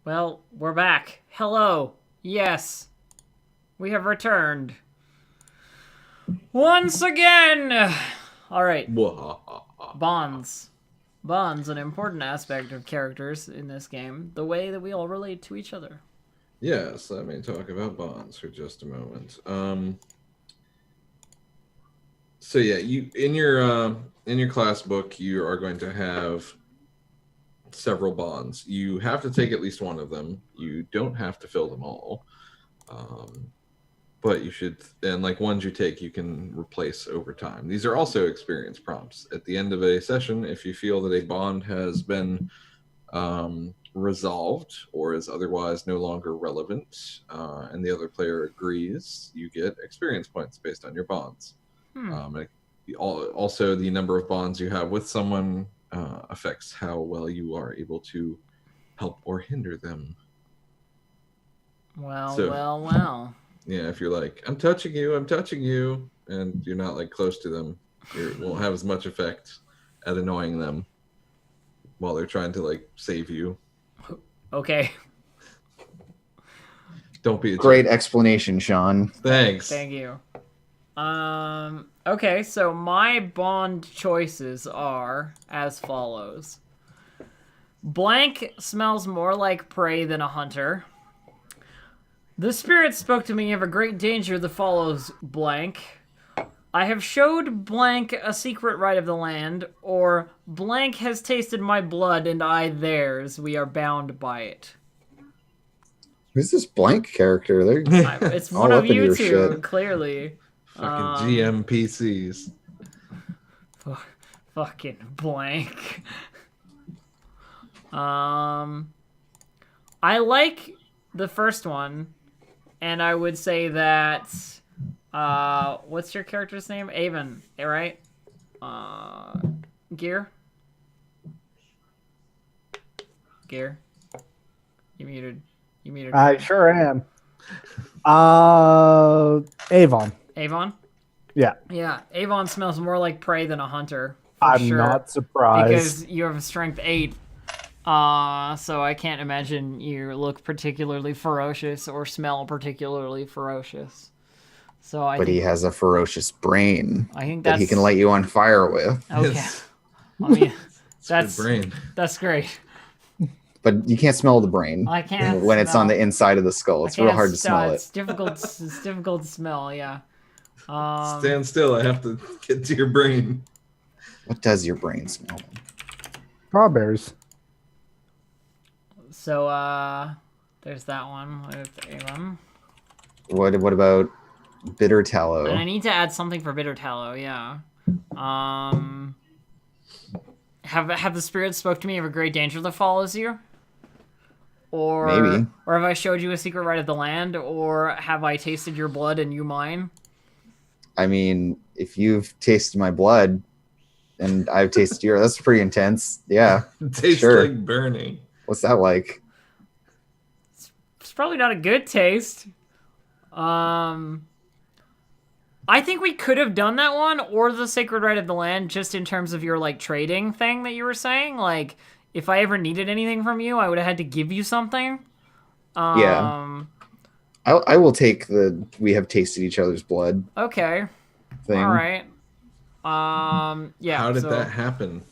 Well, we're back. Hello. Yes, we have returned. Once again! Alright, Wahahaha. bonds. Bonds, an important aspect of characters in this game. The way that we all relate to each other. Yes, let me talk about bonds for just a moment. So yeah, you in your class book, you are going to have several bonds. You have to take at least one of them. You don't have to fill them all, but you should. And like ones you take, you can replace over time. These are also experience prompts. At the end of a session, if you feel that a bond has been resolved or is otherwise no longer relevant, and the other player agrees, you get experience points based on your bonds. Also, the number of bonds you have with someone affects how well you are able to help or hinder them. Well, So, well. yeah, if you're like, I'm touching you, and you're not like close to them, you won't have as much effect at annoying them while they're trying to like save you. Okay. Don't be a Great jerk. explanation, Sean. Thanks. Thank you. Okay, so my bond choices are as follows. Blank smells more like prey than a hunter. The spirit spoke to me of a great danger that follows blank. I have showed blank a secret right of the land, or blank has tasted my blood and I theirs. We are bound by it. Who's this blank character? They're It's all one of up in you your two, shit. clearly. Fucking GM PCs. Fucking blank. I like the first one, and I would say that what's your character's name? Avon, right? Gear? Gear? You muted. I sure am. Avon. Avon? Yeah. Yeah, Avon smells more like prey than a hunter. I'm not surprised. Because you have strength 8. So I can't imagine you look particularly ferocious or smell particularly ferocious. So But he has a ferocious brain I think that he can light you on fire with. Okay. Yes. I mean, Good brain. that's great. But you can't smell the brain I can't when it's on smell- the inside of the skull. It's I real can't hard to smell It's it. difficult. It's difficult to smell. Yeah. Stand still. I have to get to your brain. What does your brain smell? Strawberries. So there's that one with Avon. What about bitter tallow? And I need to add something for bitter tallow. Yeah. Have the spirits spoke to me of a great danger that follows you? Or Maybe. Or have I showed you a secret right of the land? Or have I tasted your blood and you mine? I mean, if you've tasted my blood and I've tasted yours, that's pretty intense. Yeah. It tastes Sure. like burning. What's that like? It's probably not a good taste. I think we could have done that one or the sacred right of the land just in terms of your like trading thing that you were saying. Like if I ever needed anything from you, I would have had to give you something. Yeah. I will take the we have tasted each other's blood Okay. thing. All right. Yeah. How did so, that happen?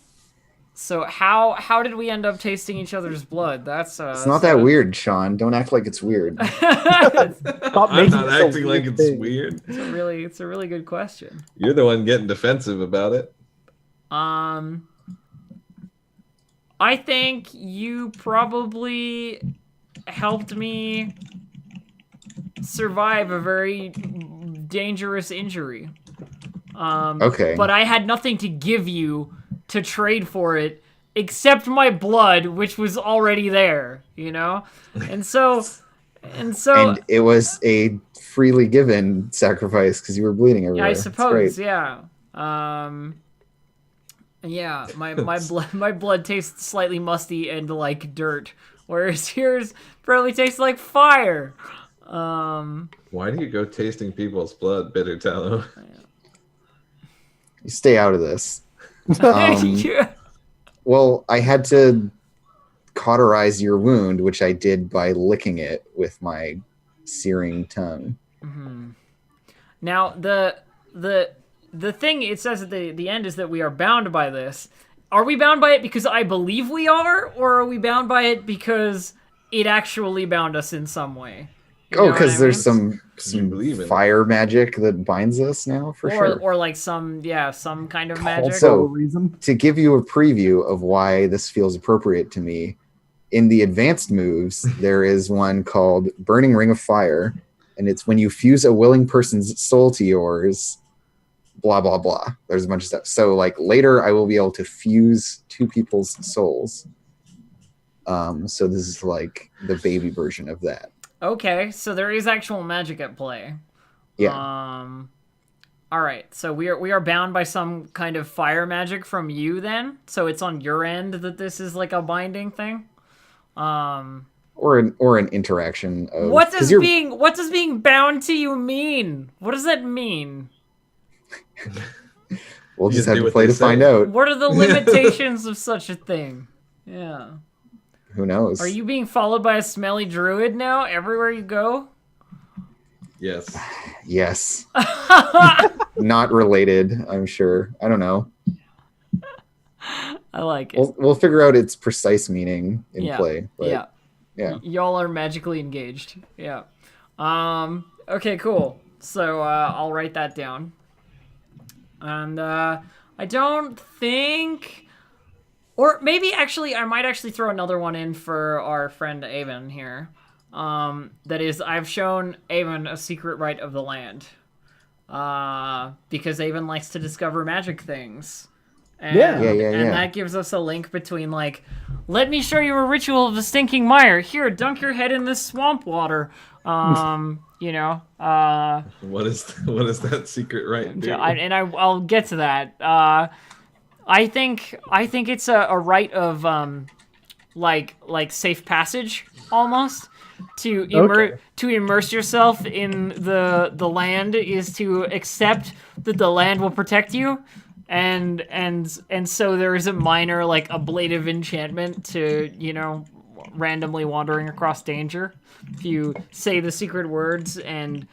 So how did we end up tasting each other's blood? That's It's not that weird, Sean. Don't act like it's weird. Stop I'm making not this a acting like weird it's thing. weird. It's a really good question. You're the one getting defensive about it. I think you probably helped me survive a very dangerous injury. Okay. But I had nothing to give you to trade for it except my blood, which was already there, you know? And so And it was a freely given sacrifice because you were bleeding everywhere. I It's suppose, great. yeah. Yeah, my blood tastes slightly musty and like dirt, whereas yours probably tastes like fire. Why do you go tasting people's blood, bitter tallow? You stay out of this. Yeah. Well, I had to cauterize your wound, which I did by licking it with my searing tongue. Mm-hmm. Now the thing it says at the end is that we are bound by this. Are we bound by it because I believe we are, or are we bound by it because it actually bound us in some way? You know what Because I there's mean? some believe in it. fire magic that binds us now, for sure. Or like some kind of magic. So- Also a reason. To give you a preview of why this feels appropriate to me, in the advanced moves, there is one called Burning Ring of Fire, and it's when you fuse a willing person's soul to yours, blah, blah, blah. There's a bunch of stuff. So, like, later I will be able to fuse two people's souls. So this is like the baby version of that. Okay, so there is actual magic at play. Yeah. All right, so we are bound by some kind of fire magic from you then. So it's on your end that this is like a binding thing. Or an interaction of What 'cause does you're- being bound to you mean? What does that mean? we'll You just just have do to what play they to find say. out. What are the limitations of such a thing? Yeah. Who knows? Are you being followed by a smelly druid now everywhere you go? Yes. Yes. Not related, I'm sure. I don't know. I like it. We'll figure out its precise meaning in Yeah, play. But yeah. yeah. Y'all are magically engaged. Yeah. Okay, cool. So I'll write that down. And I don't think, or maybe actually I might actually throw another one in for our friend Avon here. That is, I've shown Avon a secret right of the land. Because Avon likes to discover magic things. And, Yeah. Yeah. And that gives us a link between, like, let me show you a ritual of the stinking mire. Here, dunk your head in this swamp water. You know. What is that secret right? Do? I'll get to that. I think it's a rite of like safe passage almost. To immerse yourself in the land is to accept that the land will protect you. And so there is a minor, like, ablative enchantment to, you know, randomly wandering across danger. If you say the secret words and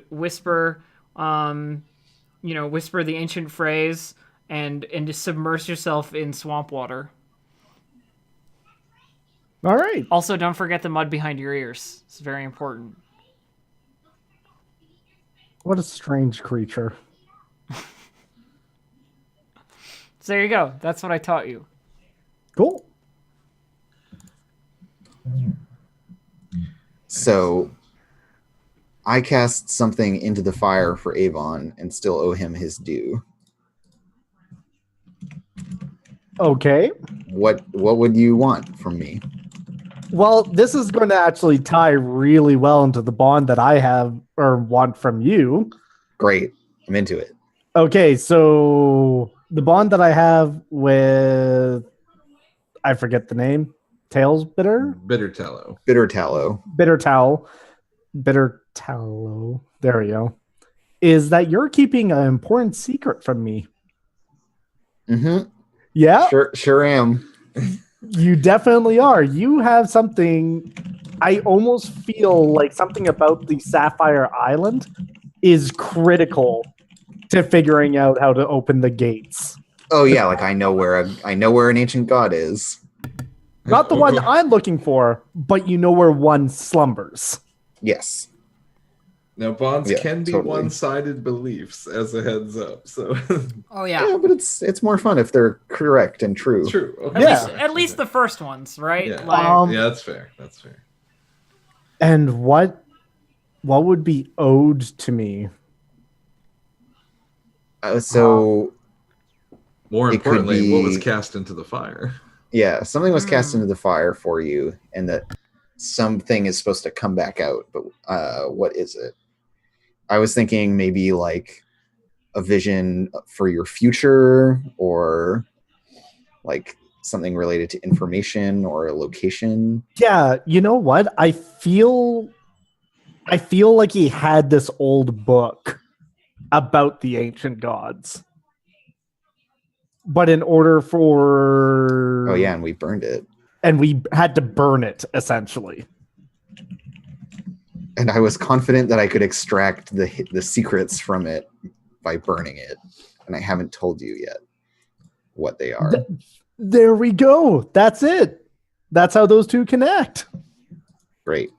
whisper, whisper the ancient phrase and just submerge yourself in swamp water. All right. Also, don't forget the mud behind your ears. It's very important. What a strange creature. So there you go. That's what I taught you. Cool. So I cast something into the fire for Avon and still owe him his due. Okay. What would you want from me? Well, this is going to actually tie really well into the bond that I have or want from you. Great. I'm into it. Okay, so the bond that I have with, I forget the name, Tails Bitter? Bitter tallow. Bitter tallow. Bitter Tallow, there we go, is that you're keeping an important secret from me. Mm-hmm. Yeah, Sure am. you definitely are. You have something, I almost feel like something about the Sapphire Island is critical to figuring out how to open the gates. Oh yeah, like I know where an ancient god is. Not the one I'm looking for, but you know where one slumbers. Yes. Now bonds Yeah, can be totally. one-sided beliefs, as a heads up. So Oh Yeah, but it's more fun if they're correct and true. true. Okay. Yeah. At least the first ones, right? Yeah. Like, Yeah, that's fair. That's fair. And what would be owed to me? So More It could importantly, what was be- cast into the fire? yeah, something was cast Hmm. into the fire for you, and that something is supposed to come back out. But what is it? I was thinking maybe like a vision for your future, or like something related to information or a location. Yeah, you know what? I feel like he had this old book about the ancient gods. But in order for Oh yeah, and we burned it. and we had to burn it essentially. And I was confident that I could extract the secrets from it by burning it, and I haven't told you yet what they are. There we go. That's it. That's how those two connect. Great.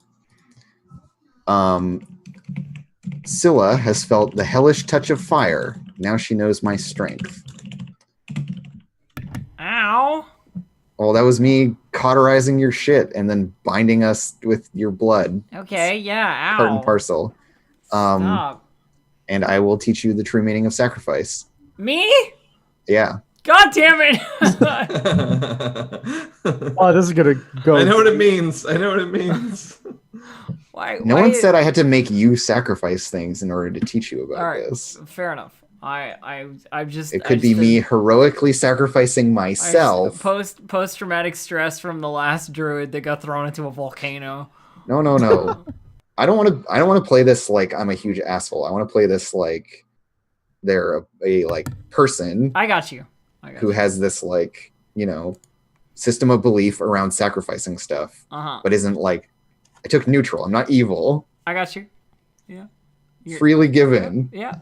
Scylla has felt the hellish touch of fire. Now she knows my strength. Ow. Oh, that was me cauterizing your shit and then binding us with your blood. Okay, yeah, ow. Part and parcel. Stop. And I will teach you the true meaning of sacrifice. Me? Yeah. God damn it. Oh, this is gonna go. I know what it means. I know what it means. No one said I had to make you sacrifice things in order to teach you about All right, this. fair enough. I just It could be me heroically sacrificing myself. Post traumatic stress from the last druid that got thrown into a volcano. No. I don't want to play this like I'm a huge asshole. I want to play this like they're a like person I got you. who has this like, system of belief around sacrificing stuff, but isn't like I took neutral. I'm not evil. I got you. Yeah. Freely given. Yeah.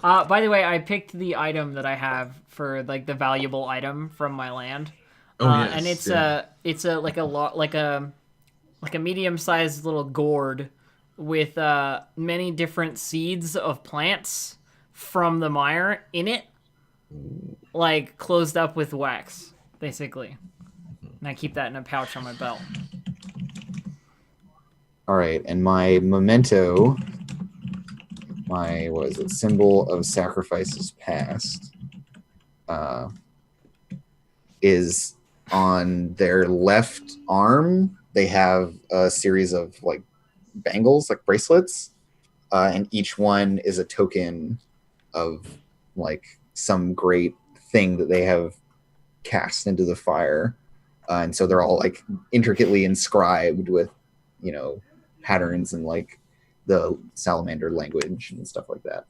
By the way, I picked the item that I have for like the valuable item from my land. Yes, And it's yeah. like a medium-sized little gourd with many different seeds of plants from the mire in it, like closed up with wax, basically. And I keep that in a pouch on my belt. All right, and my memento, symbol of sacrifices past, is on their left arm. They have a series of like bangles, like bracelets, and each one is a token of like some great thing that they have cast into the fire, and so they're all like intricately inscribed with, patterns and like the salamander language and stuff like that.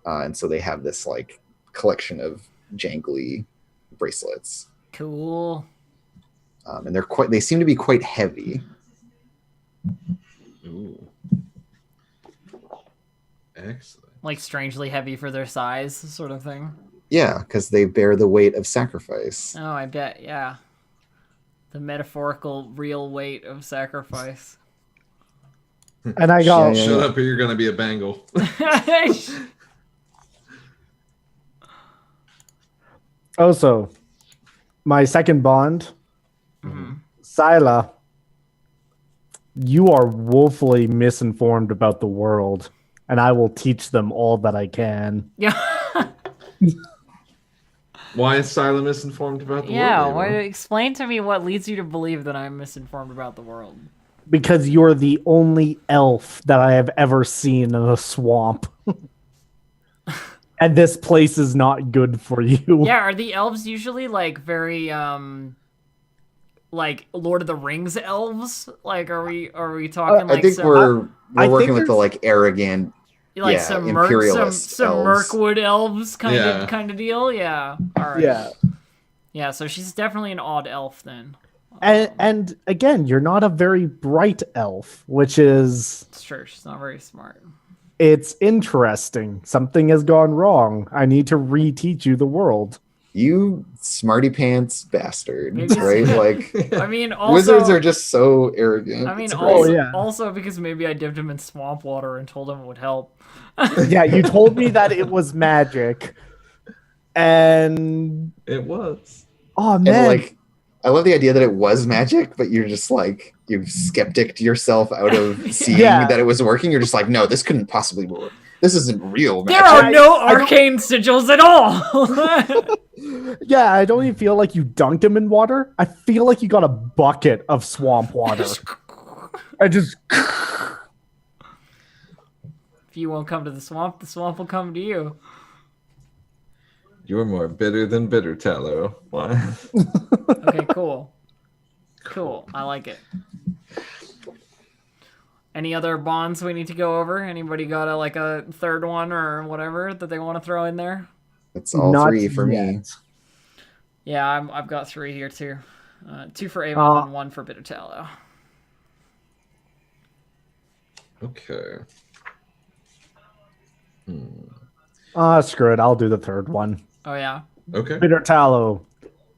And so they have this like collection of jangly bracelets. Cool. And they seem to be quite heavy. Ooh. Excellent. Like strangely heavy for their size, sort of thing. Yeah, because they bear the weight of sacrifice. Oh, I bet, yeah. The metaphorical real weight of sacrifice. And I go, Yeah. Shut up or you're going to be a bangle. also, my second bond, Scylla, you are woefully misinformed about the world, and I will teach them all that I can. Yeah. Why is Scylla misinformed about the Yeah, world? explain to me what leads you to believe that I'm misinformed about the world. Because you're the only elf that I have ever seen in a swamp. And this place is not good for you. Yeah, are the elves usually like very like Lord of the Rings elves? Like are we talking like I think some, we're I working think with the like arrogant, like yeah, some imperialist some elves. Mirkwood elves Yeah. kind of deal? Yeah. All right. Yeah. Yeah, so she's definitely an odd elf then. And again, you're not a very bright elf, which is It's true. She's not very smart. it's interesting. Something has gone wrong. I need to reteach you the world. You smarty pants bastard, Maybe right? it's- Like I mean, also wizards are just so arrogant. I mean, It's also, great. yeah. also because maybe I dipped him in swamp water and told him it would help. Yeah, you told me that it was magic. And It was. oh And man, like, I love the idea that it was magic, but you're just like you've skepticed yourself out of seeing Yeah. that it was working. You're just like, no, this couldn't possibly work. This isn't real There magic. are no arcane sigils at all. yeah, I don't even feel like you dunked him in water. I feel like you got a bucket of swamp water. I just If you won't come to the swamp will come to you. You're more bitter than bitter, Tallow. Why? Okay, cool. Cool. I like it. Any other bonds we need to go over? Anybody got a third one or whatever that they want to throw in there? It's all not three for me. yet. Yeah, I've got 3 here too. 2 for Avon and 1 for Bitter Tallow. Okay. Screw it. I'll do the third one. Oh yeah. Okay. Bitter Tallow.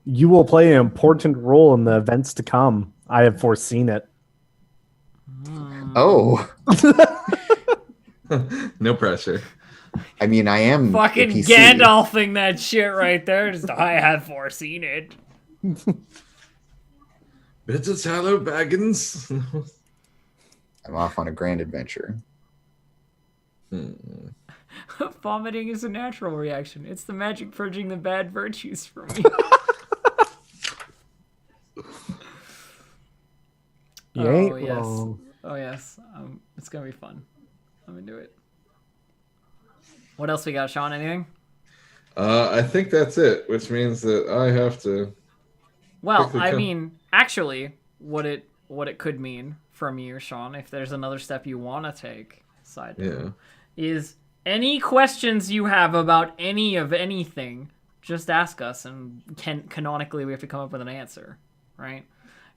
You will play an important role in the events to come. I have foreseen it. Oh, No pressure. I mean, I am a Fucking PC. Gandalfing that shit right there. Just, I had foreseen it. Bitter Tallow Baggins. I'm off on a grand adventure. Vomiting is a natural reaction. It's the magic purging the bad virtues from me. You ain't Oh, yes. wrong. Oh yes. It's gonna be fun. I'm into it. What else we got, Sean? Anything? I think that's it, which means that I have to. Well, Quickly I come. mean, actually, what it could mean from you, Sean, if there's another step you want to take, side note, is any questions you have about any of anything, just ask us, and canonically we have to come up with an answer, right?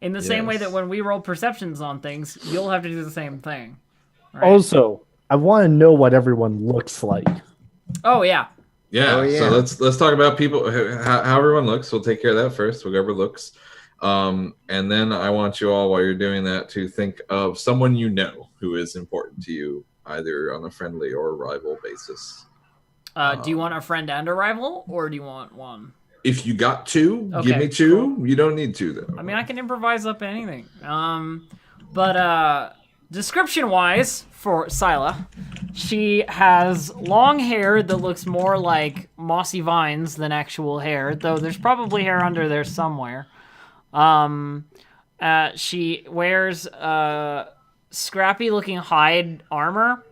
In the same way Yes. that when we roll perceptions on things, you'll have to do the same thing. Right? Also, I want to know what everyone looks like. Oh yeah. Yeah. Oh, yeah. So let's talk about people, how everyone looks. We'll take care of that first. Whoever looks, and then I want you all, while you're doing that, to think of someone you know who is important to you, either on a friendly or rival basis. Do you want a friend and a rival, or do you want one? If you got 2, Okay, give me 2. You don't need 2 though. I mean, I can improvise up anything. But description-wise, for Scylla, she has long hair that looks more like mossy vines than actual hair, though there's probably hair under there somewhere. She wears scrappy-looking hide armor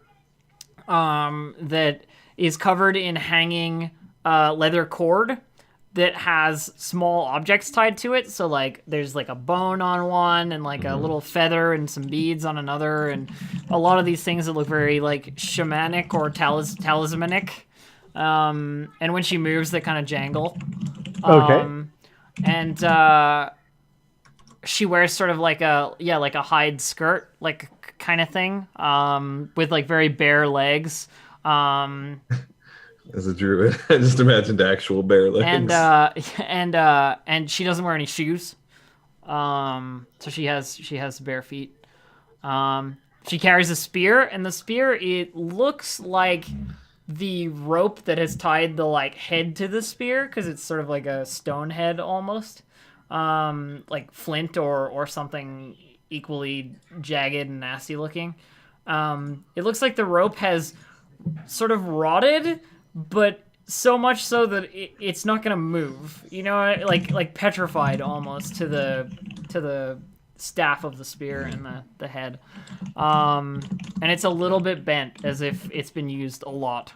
that is covered in hanging leather cord that has small objects tied to it. So, like, there's, like, a bone on one and, like, a little feather and some beads on another. And a lot of these things that look very, like, shamanic or talismanic. And when she moves, they kind of jangle. Okay. And she wears sort of like a hide skirt, like, kind of thing, with, like, very bare legs. As a druid, I just imagined actual bare legs. And she doesn't wear any shoes. So she has bare feet. She carries a spear, and the spear, it looks like the rope that has tied the like head to the spear, because it's sort of like a stone head almost, like flint or something equally jagged and nasty looking. It looks like the rope has sort of rotted, but so much so that it's not gonna move, you know, like petrified almost to the staff of the spear and the head, and it's a little bit bent as if it's been used a lot.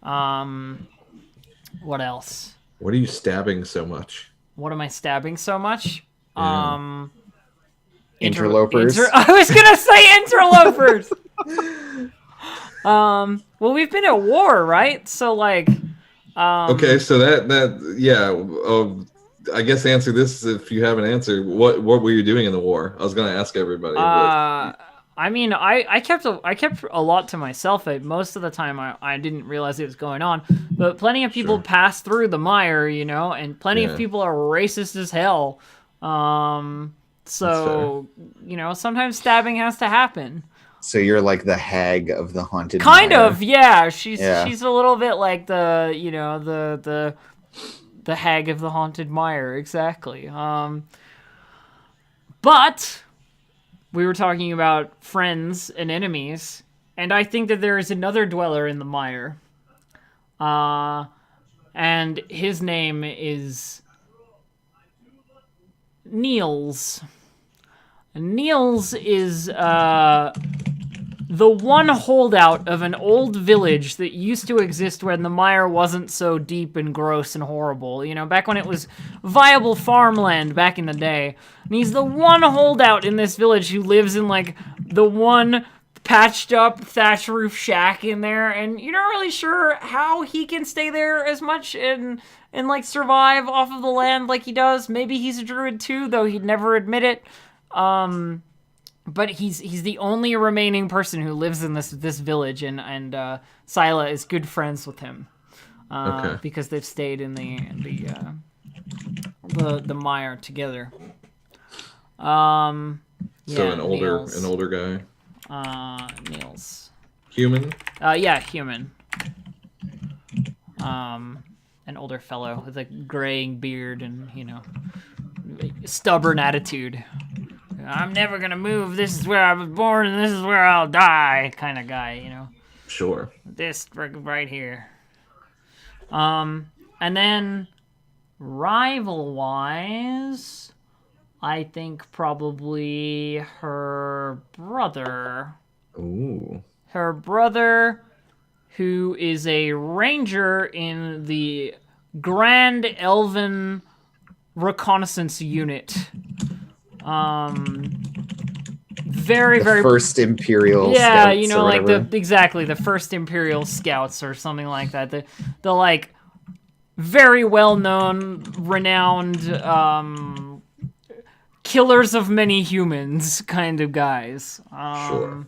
What else? What are you stabbing so much? What am I stabbing so much? Yeah. Interlopers. I was gonna say interlopers. Well, we've been at war, right? So, like, Okay, so that yeah. I guess answer this if you have an answer. What were you doing in the war? I was going to ask everybody. but- I mean, I kept a lot to myself. Most of the time, I didn't realize it was going on. But plenty of people Sure. pass through the mire, you know, and plenty Yeah. of people are racist as hell. So, you know, sometimes stabbing has to happen. So you're like the hag of the haunted Kind mire. of, yeah. She's Yeah. a little bit like the, you know, the hag of the haunted mire, exactly. But we were talking about friends and enemies, and I think that there is another dweller in the mire. And his name is Niels. And Niels is the one holdout of an old village that used to exist when the mire wasn't so deep and gross and horrible. You know, back when it was viable farmland back in the day. And he's the one holdout in this village who lives in, like, the one patched up thatch roof shack in there, and you're not really sure how he can stay there as much and like survive off of the land like he does. Maybe he's a druid too, though he'd never admit it. But he's the only remaining person who lives in this village, and Scylla is good friends with him because they've stayed in the mire together. So an older guy. Niels. Human? Yeah, human. An older fellow with a graying beard and, stubborn attitude. I'm never gonna move. This is where I was born and this is where I'll die kind of guy, Sure. This right here. And then rival-wise, I think probably her brother. Ooh. Her brother, who is a ranger in the Grand Elven Reconnaissance Unit. Very, very first Imperial. Yeah, Scouts or like whatever. the first Imperial Scouts or something like that. The like very well known, renowned killers of many humans kind of guys. Sure.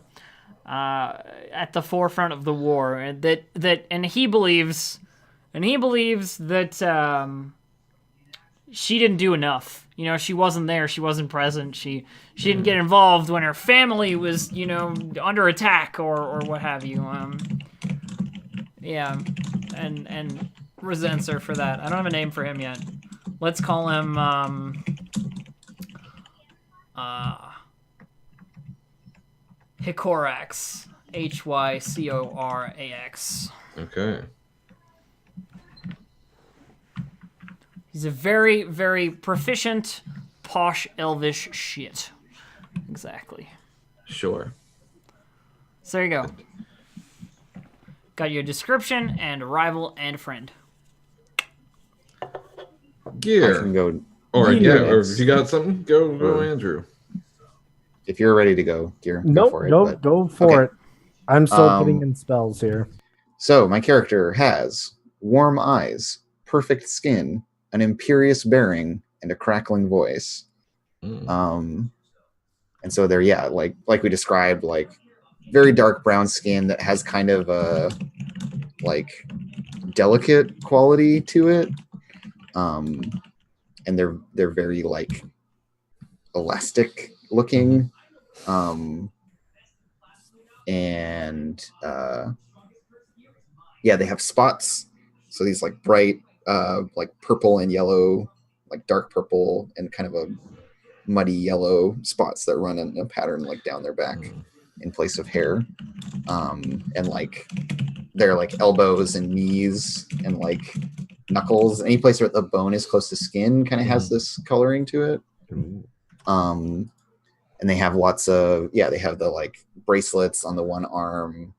At the forefront of the war, and he believes that she didn't do enough. She wasn't there. She wasn't present. She didn't get involved when her family was, under attack or what have you. Yeah, and resents her for that. I don't have a name for him yet. Let's call him Hycorax. Hycorax. Okay. He's a very, very proficient, posh, elvish shit. Exactly. Sure. So there you go. Got your description and rival and friend. I Gear. can go. Or Units. if you got something, go Andrew. If you're ready to go, Gear, go Nope, for it. nope, but- go for Okay. it. I'm still Um, putting in spells here. So my character has warm eyes, perfect skin, an imperious bearing, and a crackling voice. Mm. And so they're like we described, like very dark brown skin that has kind of a like delicate quality to it. And they're very like elastic looking. They have spots. So these like bright like purple and yellow, like dark purple and kind of a muddy yellow spots that run in a pattern like down their back in place of hair. And like they're like elbows and knees and like knuckles. Any place where the bone is close to skin kind of has this coloring to it. Ooh. And they have lots of they have the like bracelets on the one arm,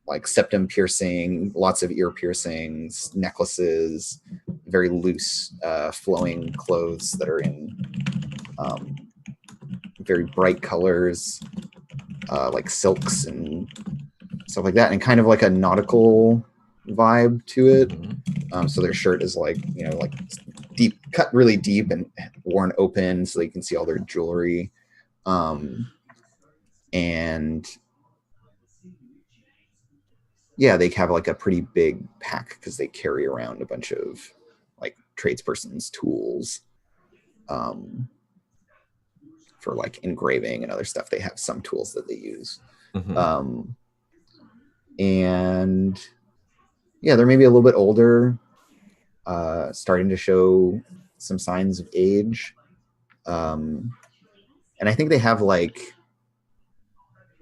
like septum piercing, lots of ear piercings, necklaces, very loose flowing clothes that are in very bright colors, like silks and stuff like that, and kind of like a nautical vibe to it. So their shirt is like like deep, cut really deep and worn open so you can see all their jewelry. And they have like a pretty big pack because they carry around a bunch of like tradesperson's tools for like engraving and other stuff. They have some tools that they use. And they're maybe a little bit older, starting to show some signs of age. And I think they have like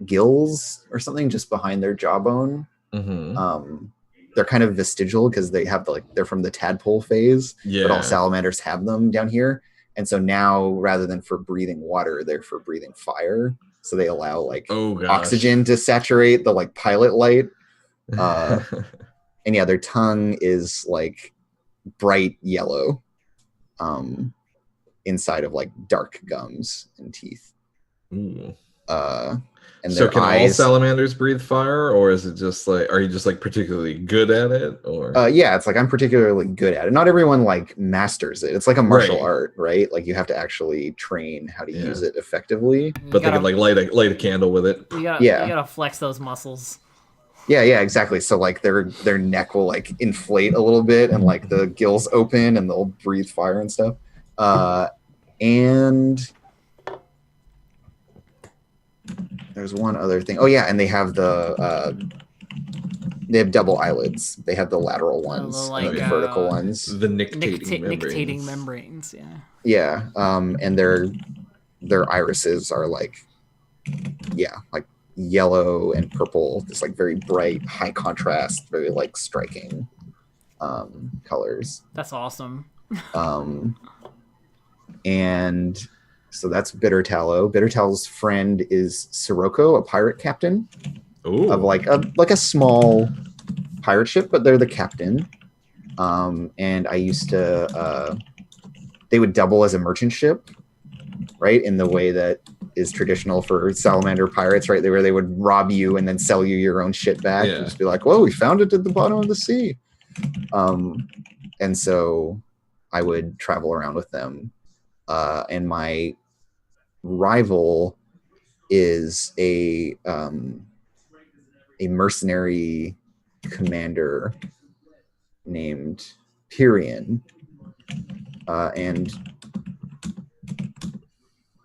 gills or something just behind their jawbone. They're kind of vestigial because they have they're from the tadpole phase, but all salamanders have them down here. And so now rather than for breathing water, they're for breathing fire. So they allow like oxygen to saturate the like pilot light. And their tongue is like bright yellow inside of like dark gums and teeth. Ooh. And So their can all eyes. salamanders breathe fire, or is it just like, are you just like particularly good at it, or? Yeah, it's like I'm particularly good at it. Not everyone like masters it. It's like a martial Right. art, right? Like you have to actually train how to Yeah. use it effectively. But they can like light a candle with it. you Yeah. gotta flex those muscles. Yeah, exactly. So like their neck will like inflate a little bit and like the gills open and they'll breathe fire and stuff. And there's one other thing. Oh yeah, and they have they have double eyelids. They have the lateral ones like, and the vertical ones. The nictating Nictating membranes. membranes, yeah. Yeah. And their irises are like yellow and purple, just like very bright, high contrast, very like striking colors. That's awesome. And so that's Bitter Tallow. Bitter Tallow's friend is Sirocco, a pirate captain Ooh. of like a small pirate ship, but they're the captain. And I used to they would double as a merchant ship, right? In the way that is traditional for salamander pirates, right? Where they would rob you and then sell you your own shit back. Yeah. And just be like, whoa, we found it at the bottom of the sea. And so I would travel around with them. And my rival is a mercenary commander named Pyrian. And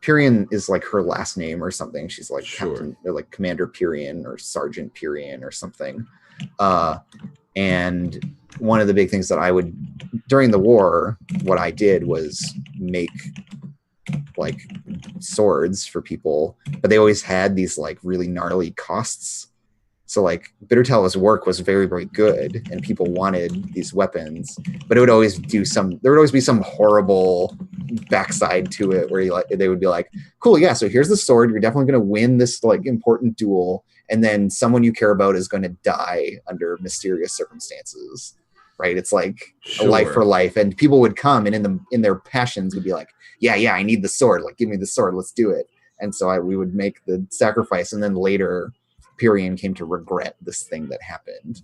Pyrian is like her last name or something. She's like Sure. Captain or like Commander Pyrian or Sergeant Pyrian or something. And one of the big things that I would during the war, what I did was make like swords for people, but they always had these like really gnarly costs. So like Bitter Tallow's work was very, very good and people wanted these weapons, but it would always there would always be some horrible backside to it where they would be like, cool, yeah, so here's the sword. You're definitely going to win this like important duel. And then someone you care about is going to die under mysterious circumstances, right? It's like a life for life. And people would come and in their passions would be like, yeah, I need the sword. Like, give me the sword. Let's do it. And so we would make the sacrifice. And then later Pyrian came to regret this thing that happened,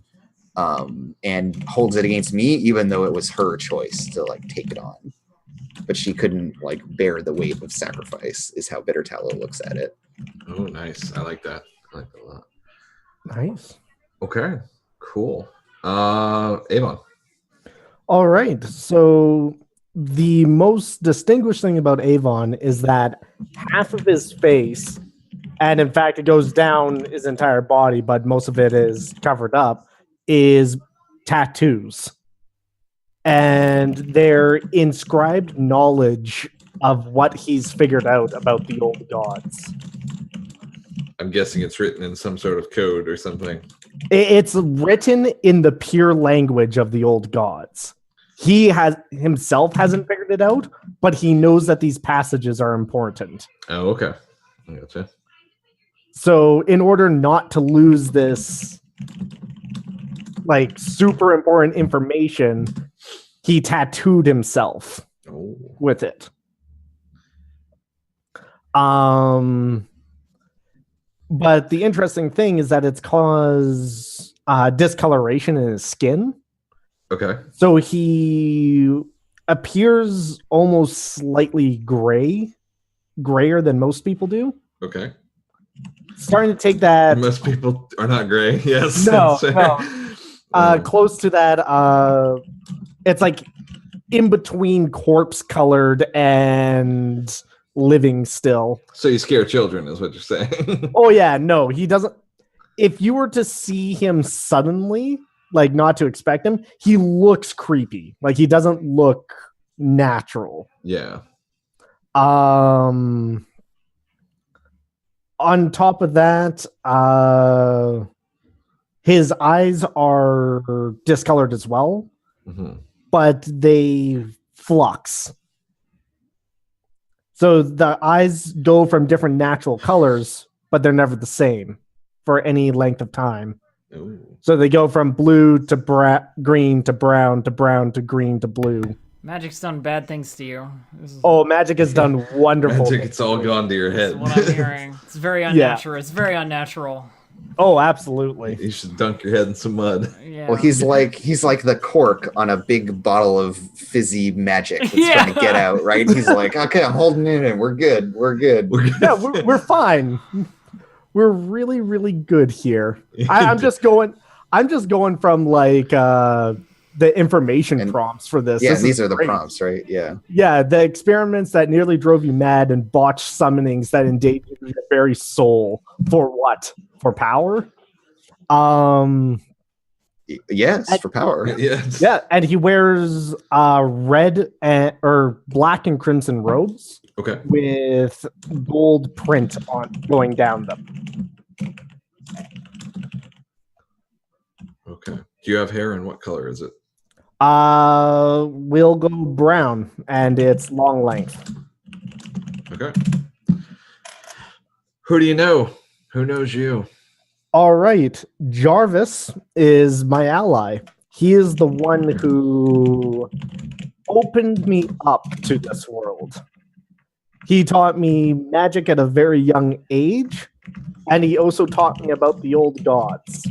and holds it against me, even though it was her choice to like take it on. But she couldn't like bear the weight of sacrifice is how Bitter Tallow looks at it. Oh, nice. I like that. I like that a lot. Nice. Okay, cool. Avon. All right. So the most distinguished thing about Avon is that half of his face, and in fact, it goes down his entire body, but most of it is covered up, is tattoos. And they're inscribed knowledge of what he's figured out about the old gods. I'm guessing it's written in some sort of code or something. It's written in the pure language of the old gods. He himself hasn't figured it out, but he knows that these passages are important. Oh, okay. I gotcha. So in order not to lose this like super important information, he tattooed himself Oh. with it. But the interesting thing is that it's caused discoloration in his skin. Okay. So he appears almost slightly grayer than most people do. Okay. Starting to take that Most people are not gray. Yes. No, That's no. fair. Close to that. It's like in between corpse colored and living still. So you scare children, is what you're saying. Oh yeah, no, he doesn't. If you were to see him suddenly, like not to expect him, he looks creepy. Like he doesn't look natural. Yeah. On top of that, his eyes are discolored as well, Mm-hmm. but they flux. So the eyes go from different natural colors, but they're never the same for any length of time. Ooh. So they go from blue to green to brown to brown to green to blue. Magic's done bad things to you. This is, Oh, magic has done wonderful. Magic, things it's all for you. gone to your this is head. what I'm hearing. It's very unnatural. It's very unnatural. Oh, absolutely. You should dunk your head in some mud. Yeah. Well, he's like the cork on a big bottle of fizzy magic that's Yeah. trying to get out, right? He's like, okay, I'm holding it in. We're good. We're good. Yeah, we're fine. We're really, really good here. I'm just going from like the information And- prompts for this. Yeah, This these is are the great. prompts, right? Yeah. Yeah, the experiments that nearly drove you mad and botched summonings that endangered your very soul. For what? For power? Yes, for power. Yes. Yeah, and he wears red or black and crimson robes Okay. with gold print on going down them. Okay. Do you have hair, and what color is it? We'll go brown, and it's long length. Okay. Who do you know? Who knows you? All right, Jarvis is my ally. He is the one who opened me up to this world. He taught me magic at a very young age, and he also taught me about the old gods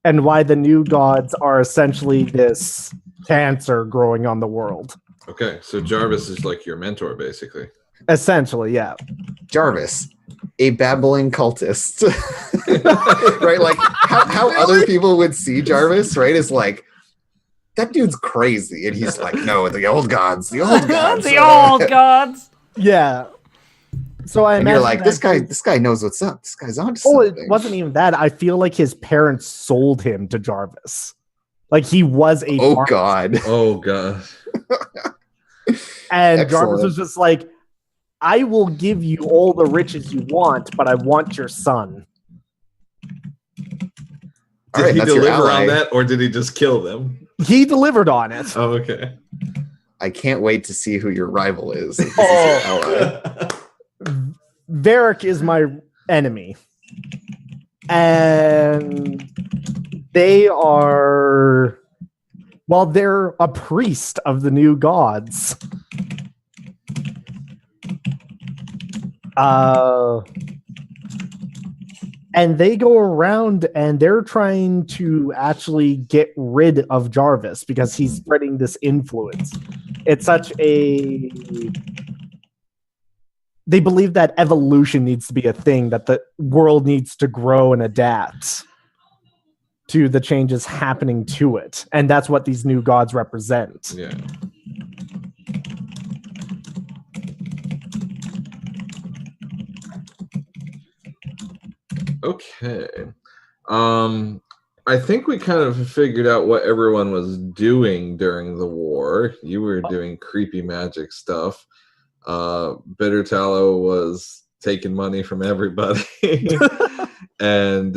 and why the new gods are essentially this cancer growing on the world. Okay, so Jarvis is like your mentor, basically. Essentially, yeah. Jarvis, a babbling cultist. Right? Like how other people would see Jarvis, right? Is like, that dude's crazy. And he's like, no, the old gods, the old gods. The old gods. Yeah. So I And you're imagine like, that this guy knows what's up. This guy's on to Oh, something. it wasn't even that. I feel like his parents sold him to Jarvis. Like he was a Oh farmer. God. Oh god. And Jarvis Excellent. was just like, I will give you all the riches you want, but I want your son. All Did right, he that's your deliver ally. on that, or did he just kill them? He delivered on it. Oh, okay. I can't wait to see who your rival is. If this is your ally. Varric is my enemy. And they are, well, they're a priest of the new gods. And they go around and they're trying to actually get rid of Jarvis because he's spreading this influence. It's such a. They believe that evolution needs to be a thing, that the world needs to grow and adapt to the changes happening to it. And that's what these new gods represent. Yeah. Okay. I think we kind of figured out what everyone was doing during the war. You were doing creepy magic stuff. Bitter Tallow was taking money from everybody. And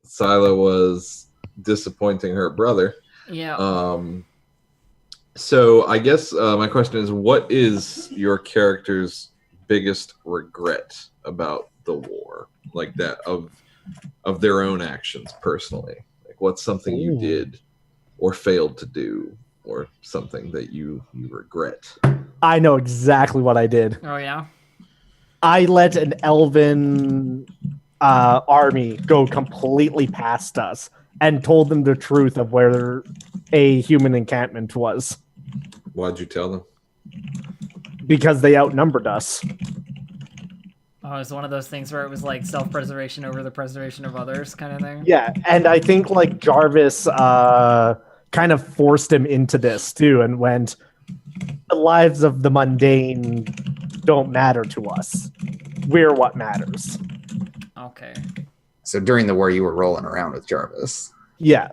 Sila was disappointing her brother. Yeah. So I guess my question is, what is your character's biggest regret about the war, like that of their own actions personally? Like, what's something you Ooh. did or failed to do, or something that you regret? I know exactly what I did. Oh yeah. I let an elven army go completely past us and told them the truth of where a human encampment was Why'd you tell them? because they outnumbered us. Oh, it's one of those things where it was like self-preservation over the preservation of others, kind of thing. Yeah, and I think like Jarvis kind of forced him into this too and went, the lives of the mundane don't matter to us. We're what matters. Okay. So during the war, you were rolling around with Jarvis. Yeah.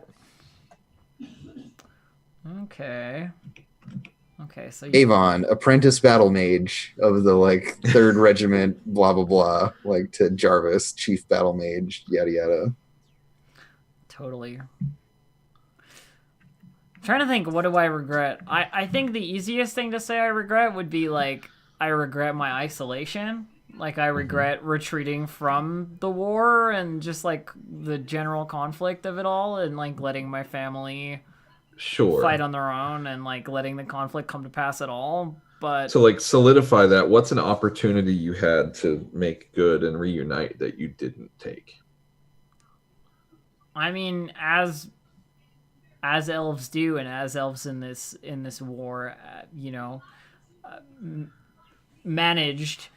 Okay. Okay. So you, Avon, apprentice battle mage of the like 3rd Regiment, blah blah blah, like to Jarvis, chief battle mage, yada yada. totally. I'm trying to think, what do I regret? I think the easiest thing to say I regret would be like, I regret my isolation. Like, I regret retreating from the war and just like the general conflict of it all, and like letting my family Sure. fight on their own and like letting the conflict come to pass at all. But So like solidify that. What's an opportunity you had to make good and reunite that you didn't take? I mean, as elves do, and as elves in this war, managed,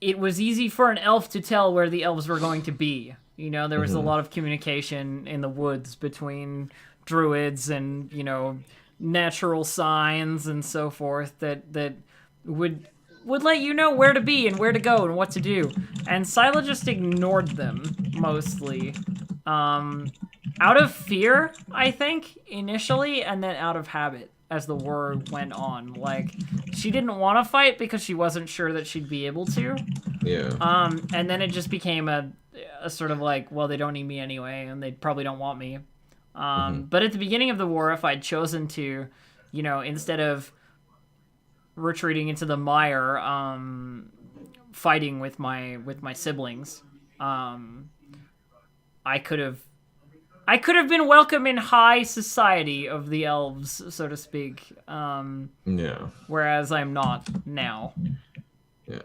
it was easy for an elf to tell where the elves were going to be. You know, there was a lot of communication in the woods between druids and, natural signs and so forth that would let you know where to be and where to go and what to do. And Scylla just ignored them mostly. Out of fear, I think, initially, and then out of habit as the war went on. Like, she didn't want to fight because she wasn't sure that she'd be able to. Yeah. And then it just became a sort of like, well, they don't need me anyway, and they probably don't want me. But at the beginning of the war, if I'd chosen to, instead of retreating into the mire, fighting with my siblings, I could have been welcome in high society of the elves, so to speak. Yeah. Whereas I'm not now. Yeah.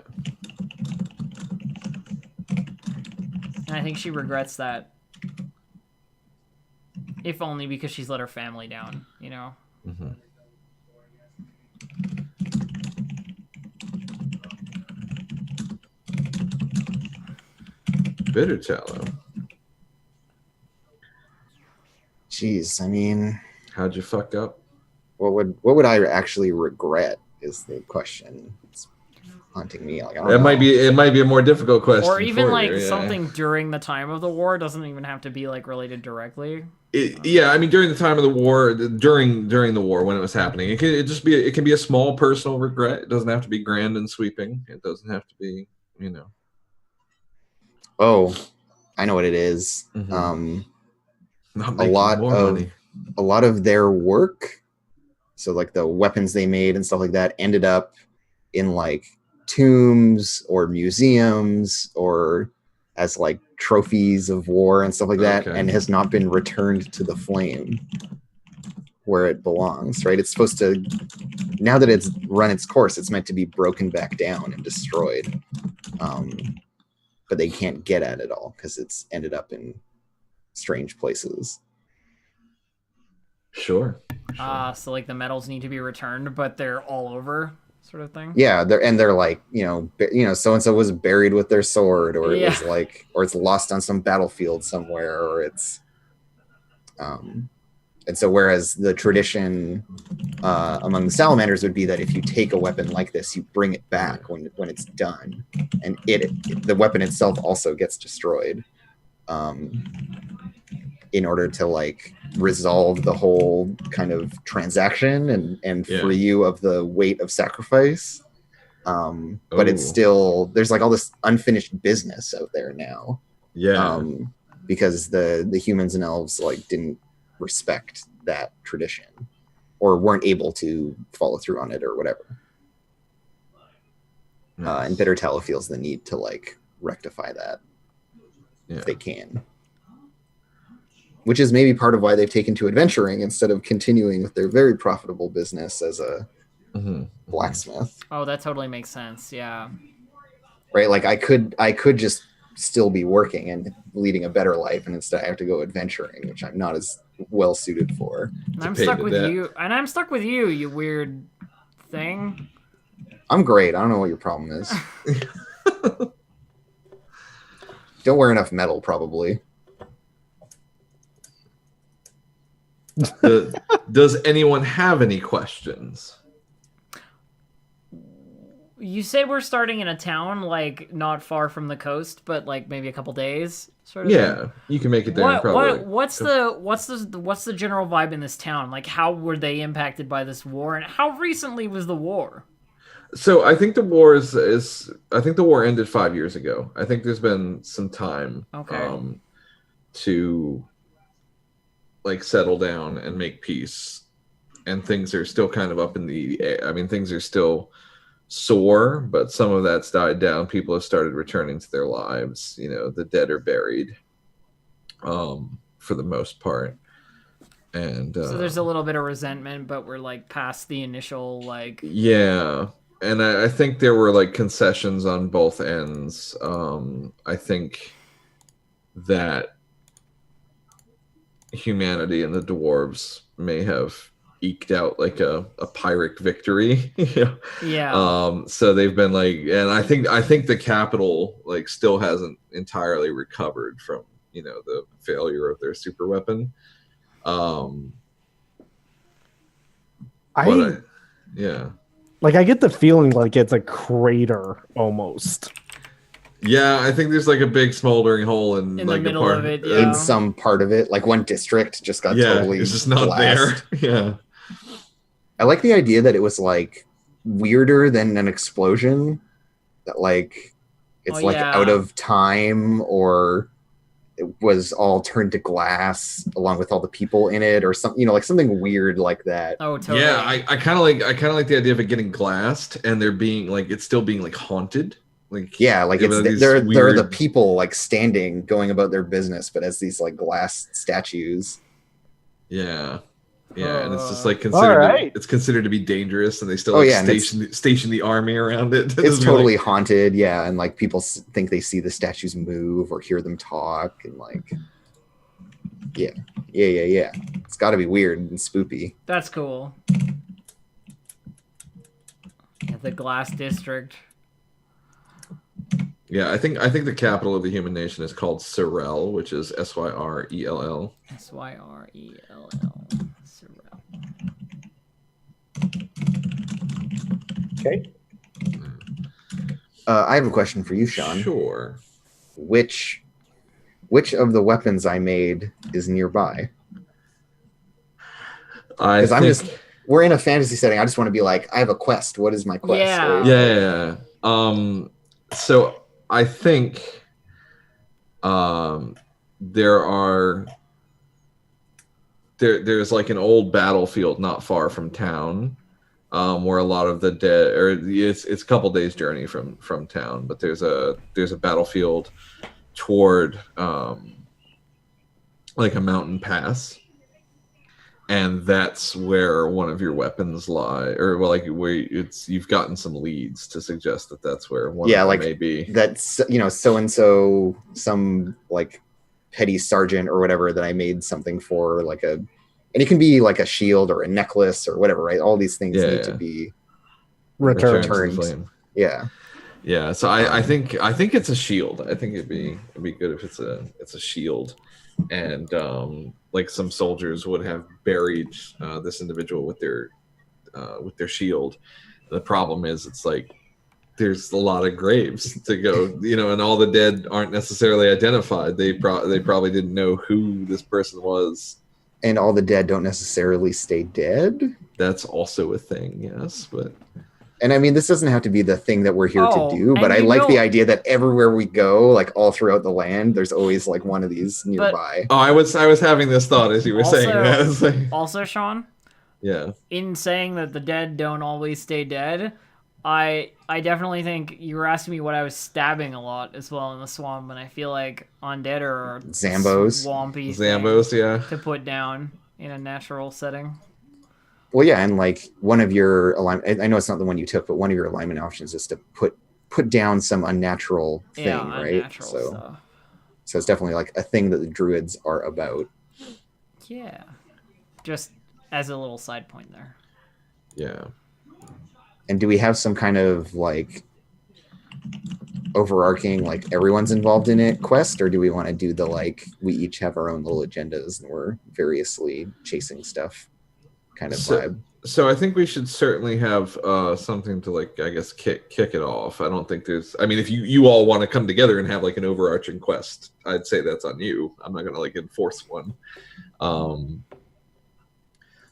And I think she regrets that. If only because she's let her family down, Mm-hmm. Bitter tallow. Jeez, I mean, How'd you fuck up? what would I actually regret is the question. It's haunting me. Like, I don't It know. might be a more difficult question. or even for like you, yeah. something during the time of the war. Doesn't even have to be like related directly. Yeah, I mean during the time of the war, during the war when it was happening, it can be a small personal regret. It doesn't have to be grand and sweeping. It doesn't have to be, Oh, I know what it is. Mhm. Not A making lot more of money. a lot of their work, so like the weapons they made and stuff like that, ended up in like tombs or museums or as like trophies of war and stuff like that, Okay. and has not been returned to the flame where it belongs. Right? It's supposed to, now that it's run its course, it's meant to be broken back down and destroyed. But they can't get at it all because it's ended up in strange places. Sure. So like the medals need to be returned, but they're all over, sort of thing. Yeah, they're like, so and so was buried with their sword, or it Yeah. was like, or it's lost on some battlefield somewhere, or it's, and so whereas the tradition among the salamanders would be that if you take a weapon like this, you bring it back when it's done, and the weapon itself also gets destroyed, in order to like resolve the whole kind of transaction and Yeah. free you of the weight of sacrifice. But it's Oh. still, there's like all this unfinished business out there now, Yeah. because the humans and elves like didn't respect that tradition or weren't able to follow through on it or whatever. Nice. And Bitter Tallow feels the need to like rectify that Yeah. if they can. Which is maybe part of why they've taken to adventuring instead of continuing with their very profitable business as a Mhm. blacksmith. Oh, that totally makes sense. Yeah. Right? Like I could just still be working and leading a better life, and instead I have to go adventuring, which I'm not as well suited for. And I'm pay stuck to with that. you. And I'm stuck with you, you weird thing. I'm great. I don't know what your problem is. Don't wear enough metal, probably. Does anyone have any questions? You say we're starting in a town like not far from the coast, but like maybe a couple days, sort of. Yeah, you can make it there. in probably. What's the general vibe in this town? Like, how were they impacted by this war, and how recently was the war? So I think the war I think the war ended 5 years ago. I think there's been some time to like settle down and make peace, and things are still kind of up in the air. I mean, things are still sore, but some of that's died down. People have started returning to their lives. The dead are buried, for the most part, And So there's a little bit of resentment, but we're like past the initial like. yeah, and I think there were like concessions on both ends. I think that humanity and the dwarves may have eked out like a Pyrrhic victory. Yeah. So they've been like, and I think the capital like still hasn't entirely recovered from the failure of their super weapon. But yeah. Like, I get the feeling like it's a crater almost. Yeah, I think there's like a big smoldering hole in In like the a middle part of it, In yeah. some part of it, like one district just got totally it's just not blasted. there. Yeah. I like the idea that it was like weirder than an explosion. That like it's Oh, like yeah. out of time, or it was all turned to glass along with all the people in it, or something. Like something weird like that. Oh, totally. Yeah, I kind of like the idea of it getting glassed and there being like it's still being like haunted. Like Yeah, like you know, it's these there are the weird- people like standing, going about their business, but as these like glass statues. Yeah. Yeah, and it's just like All considered right. it's considered to be dangerous, and they still Oh, like yeah, and it's- station the army around it. It's Be totally like, haunted, yeah, and like people think they see the statues move or hear them talk, and like, yeah. It's got to be weird and spoopy. That's cool. Yeah, the Glass District. yeah, I think the capital of the human nation is called Syrell, which is Syrell. Syrell. Syrell. Okay. I have a question for you, Sean. Sure. Which of the weapons I made is nearby? Because we're in a fantasy setting. I just want to be like, I have a quest. What is my quest? Yeah. right? Yeah. So I think there's like an old battlefield not far from town, where a lot of the dead, or it's a couple days journey from town, but there's a battlefield toward like a mountain pass. And that's where one of your weapons lie, or well, like where you've gotten some leads to suggest that that's where one Yeah, of them like may be. That's so and so, some like petty sergeant or whatever that I made something for, like and it can be like a shield or a necklace or whatever, right? All these things need to be Return. Returns the Returned. flame. yeah. Yeah, so I think it's a shield. I think it'd be good if it's a shield, and like some soldiers would have buried this individual with their shield. The problem is it's like there's a lot of graves to go, and all the dead aren't necessarily identified. They probably didn't know who this person was. And all the dead don't necessarily stay dead. That's also a thing, yes, but. And I mean, this doesn't have to be the thing that we're here Oh, to do, but and I you like know- the idea that everywhere we go, like all throughout the land, there's always like one of these nearby. Oh, I was having this thought as you were saying Also- that. It's like, Also, Sean, yeah. in saying that the dead don't always stay dead, I definitely think you were asking me what I was stabbing a lot as well in the swamp, and I feel like undead are Zambos. swampy Zambos, yeah. thing to put down in a natural setting. Well, yeah, and like one of your alignment, I know it's not the one you took, but one of your alignment options is to put down some unnatural thing, Yeah, right? unnatural So stuff. it's definitely like a thing that the druids are about. Yeah, just as a little side point there. Yeah. And do we have some kind of like overarching, like everyone's involved in it quest, or do we want to do the like we each have our own little agendas and we're variously chasing stuff kind of So- vibe? So I think we should certainly have something to like, I guess, kick it off. I don't think there's. I mean, if you all want to come together and have like an overarching quest, I'd say that's on you. I'm not gonna like enforce one.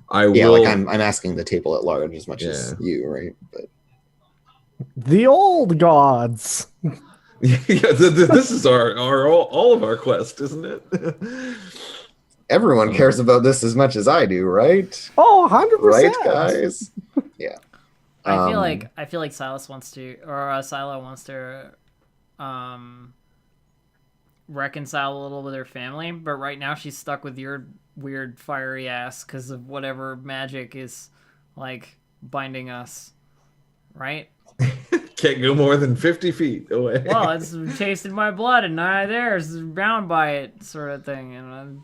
I Yeah, will. like I'm asking the table at large as much as Yeah. you, right? But The old gods. Yeah, this is our all of our quest, isn't it? everyone cares about this as much as I do, right? Oh, 100%. Right, guys? Yeah. I feel like Silas wants to, or Silo wants to, reconcile a little with her family, but right now she's stuck with your weird fiery ass because of whatever magic is like binding us, right? Can't go more than 50 feet away. Well, it's tasted my blood and none of theirs is bound by it, sort of thing. And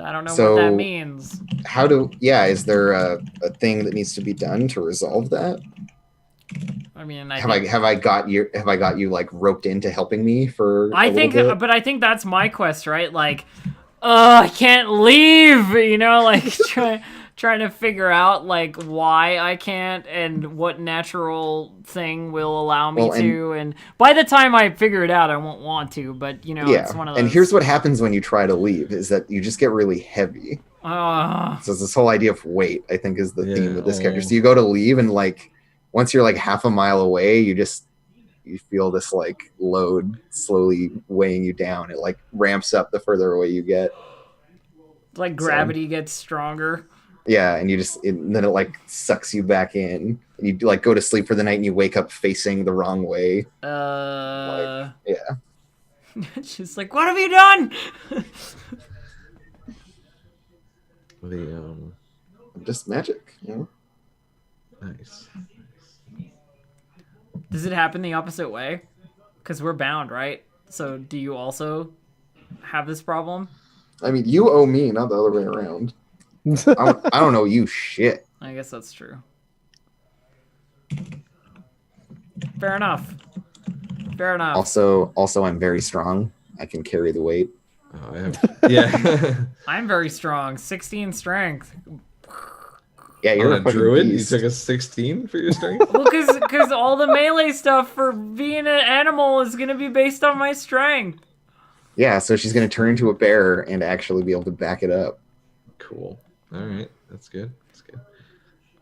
I don't know what So- that means. Is there a thing that needs to be done to resolve that? I mean, Have I got you like roped into helping me for I a think, little bit? but I think that's my quest, right? Like, I can't leave, you know, like trying to figure out like why I can't and what natural thing will allow me Well, and- to. And by the time I figure it out, I won't want to. But you know, Yeah, it's one of those. and here's what happens when you try to leave is that you just get really heavy. So it's this whole idea of weight, I think, is the theme with this character. So you go to leave, and like once you're like half a mile away, you feel this like load slowly weighing you down. It like ramps up the further away you get. like gravity gets stronger. Yeah, and then it like sucks you back in, and you like go to sleep for the night, and you wake up facing the wrong way. Yeah. She's like, "What have you done?" Just magic, you know? Nice. Does it happen the opposite way? Because we're bound, right? So do you also have this problem? I mean, you owe me, not the other way around. I don't know you shit. I guess that's true. Fair enough. Fair enough. Also, I'm very strong. I can carry the weight. Oh, I have. Yeah. I'm very strong. 16 strength. Yeah, you're You're a a fucking druid. beast. You took a 16 for your strength. Well, because all the melee stuff for being an animal is going to be based on my strength. Yeah, so she's gonna turn into a bear and actually be able to back it up. Cool. All right, that's good. That's good.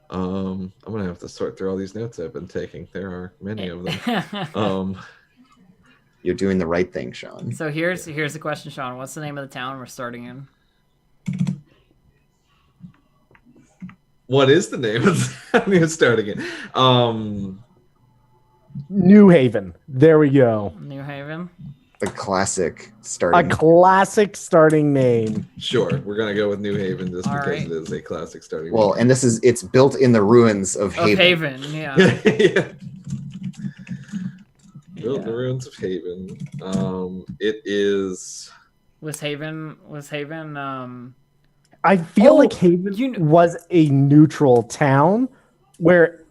I'm gonna have to sort through all these notes I've been taking. There are many of them. You're doing the right thing, Sean. So here's the question, Sean. What's the name of the town we're starting in? What is the name of the town you're starting in? New Haven. There we go. New Haven. The classic A starting. classic starting name. Sure, we're gonna go with New Haven just All because right. it is a classic starting. Well, and it's built in the ruins of Of Haven. Haven, yeah. yeah. Built in Yeah. the ruins of Haven. It is. Was Haven I feel Oh, like Haven you kn- was a neutral town where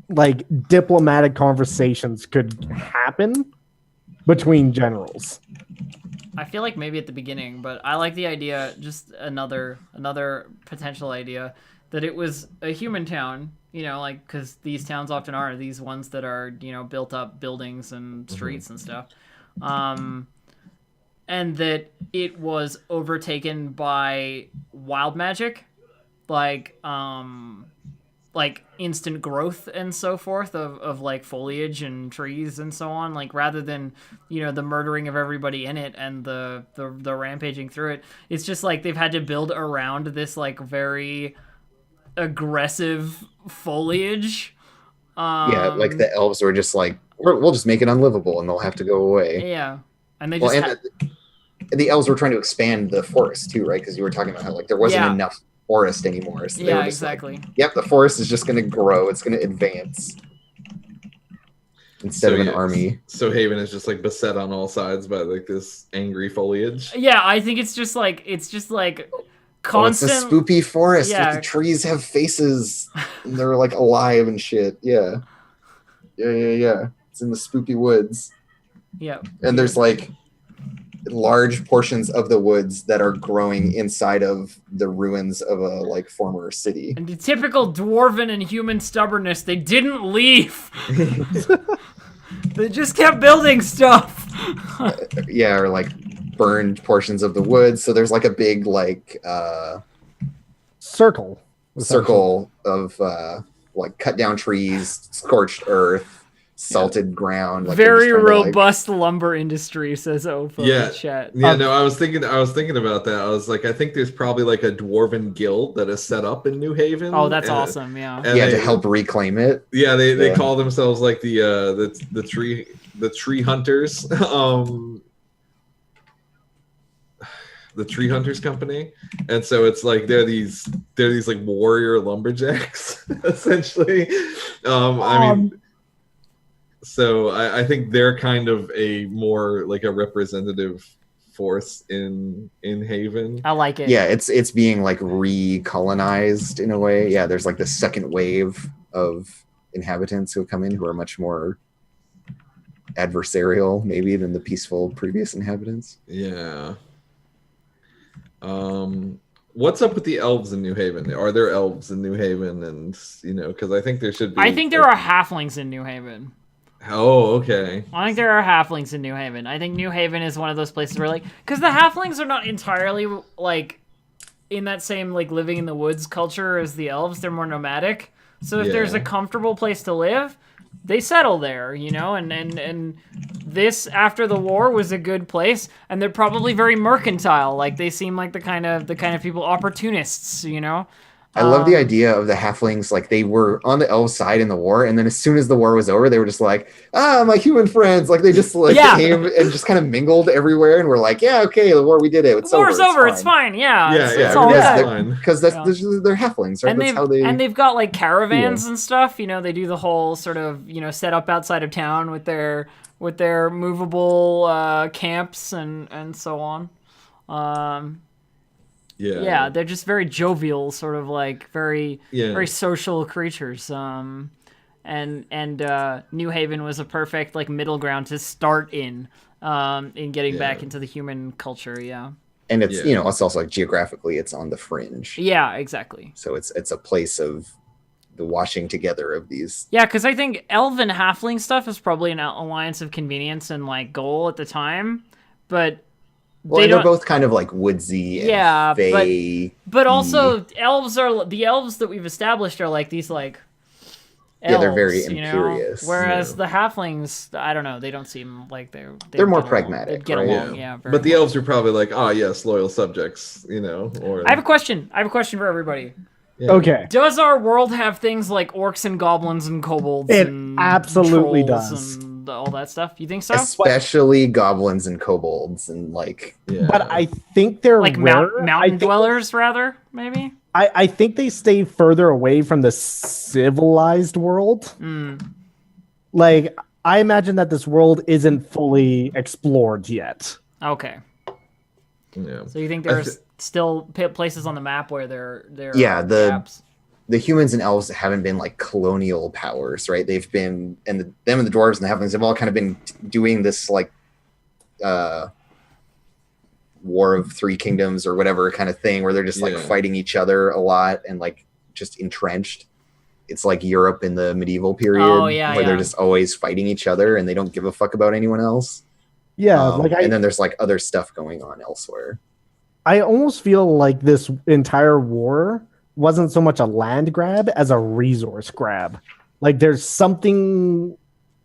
like diplomatic conversations could happen between generals. I feel like maybe at the beginning, but I like the idea, just another potential idea, that it was a human town, you know, like, because these towns often are these ones that are, you know, built up buildings and streets and stuff. And that it was overtaken by wild magic, like instant growth and so forth of like foliage and trees and so on, like rather than, you know, the murdering of everybody in it and the rampaging through it. It's just like they've had to build around this like very aggressive foliage. Yeah, like the elves were just like, we'll just make it unlivable, and they'll have to go away. Yeah, and they Well, just and the elves were trying to expand the forest too, right? Because you were talking about how like there wasn't Yeah. enough forest anymore. So they yeah, were just like, exactly. yep, the forest is just going to grow. It's going to advance instead of an army. So Haven is just like beset on all sides by like this angry foliage. Yeah, I think it's just like Oh, it's constant. a spoopy forest. Yeah. With the trees have faces. And they're like alive and shit. Yeah. Yeah. It's in the spoopy woods. Yeah. And there's like large portions of the woods that are growing inside of the ruins of a like former city. And the typical dwarven and human stubbornness, they didn't leave. They just kept building stuff. Yeah, or like burned portions of the woods. So there's like a big like Circle. circle of like cut down trees, scorched earth, salted ground. Like they're Very just trying to, like- robust lumber industry, says Ofa in Yeah. the chat. Yeah, no, I was thinking about that. I was like, I think there's probably like a dwarven guild that is set up in New Haven. Oh, that's and- awesome, yeah. and yeah, they- to help reclaim it. Yeah, they Yeah. call themselves like the tree hunters. the Tree Hunters Company, and so it's like they're these like warrior lumberjacks essentially. I mean, so I think they're kind of a more like a representative force in Haven. I like it. Yeah, it's being like recolonized in a way. Yeah, there's like the second wave of inhabitants who have come in who are much more adversarial maybe than the peaceful previous inhabitants. Yeah. What's up with the elves in New Haven? Are there elves in New Haven? And because I think there should be. I think there are halflings in New Haven. Oh, okay. I think there are halflings in New Haven. I think New Haven is one of those places where, like, because the halflings are not entirely, like, in that same, like, living in the woods culture as the elves. They're more nomadic. So if there's a comfortable place to live, they settle there, and this, after the war, was a good place, and they're probably very mercantile. Like, they seem like the kind of people, opportunists, I love the idea of the halflings, like they were on the elf side in the war, and then as soon as the war was over, they were just like, my human friends, like they just came and just kind of mingled everywhere, and we're like, yeah, okay, the war, we did it. The war's over. It's fine. Yeah. It's all good. Because they're halflings, right? And they've got like caravans and stuff. They do the whole sort of set up outside of town with their movable camps and so on. Yeah, they're just very jovial, sort of like very social creatures. And New Haven was a perfect like middle ground to start in getting back into the human culture. Yeah. And it's it's also like geographically it's on the fringe. Yeah, exactly. So it's a place of the washing together of these. Yeah, because I think elf and halfling stuff is probably an alliance of convenience and like goal at the time, but. Well, they're both kind of like woodsy and fey. But also the elves that we've established are like these like elves, they're very imperious. Whereas the halflings, I don't know, they don't seem like they're more pragmatic. Get along, but the elves are probably like, yes, loyal subjects, or I have a question for everybody. Yeah. Okay. Does our world have things like orcs and goblins and kobolds? It and absolutely trolls does. And all that stuff. You think so? Especially goblins and kobolds and like. Yeah. But I think they're like mountain dwellers, rather maybe. I think they stay further away from the civilized world. Like I imagine that this world isn't fully explored yet. Okay. Yeah. So you think there's still places on the map where there the gaps? The humans and elves haven't been like colonial powers, right? They've been, and them and the dwarves and the halflings have all kind of been doing this like War of Three Kingdoms or whatever kind of thing, where they're just like fighting each other a lot and like just entrenched. It's like Europe in the medieval period, where they're just always fighting each other and they don't give a fuck about anyone else. Yeah, and then there's like other stuff going on elsewhere. I almost feel like this entire war wasn't so much a land grab as a resource grab. Like there's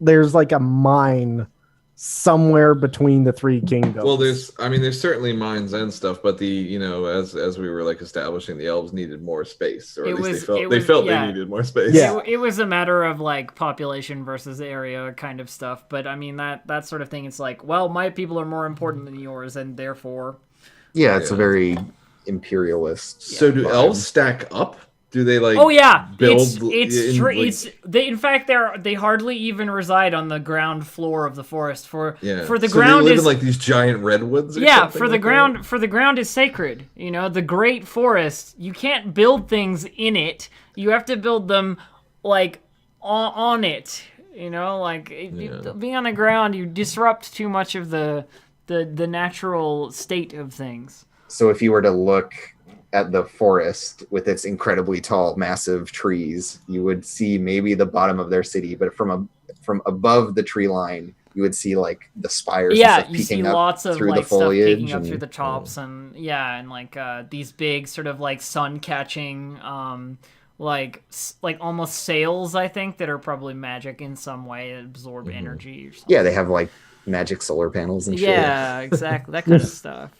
like a mine somewhere between the three kingdoms. Well, there's certainly mines and stuff, but as we were like establishing, the elves needed more space, or at least they felt they needed more space. Yeah, it was a matter of like population versus area kind of stuff. But I mean that sort of thing. It's like, well, my people are more important than yours, and therefore. Yeah, it's a very imperialist. So do elves stack up? Do they like? Oh yeah, build in fact they hardly even reside on the ground floor of the forest. For the so ground they live is in like these giant redwoods. For the ground is sacred. The great forest. You can't build things in it. You have to build them like on it. Being on the ground, you disrupt too much of the natural state of things. So if you were to look at the forest with its incredibly tall, massive trees, you would see maybe the bottom of their city, but from above the tree line, you would see like the spires. Yeah, and you see lots of like stuff peeking up through the tops, and like these big sort of like sun catching, like almost sails, I think, that are probably magic in some way, that absorb energy or something. Yeah, they have like magic solar panels and shit. Yeah, exactly, that kind of stuff.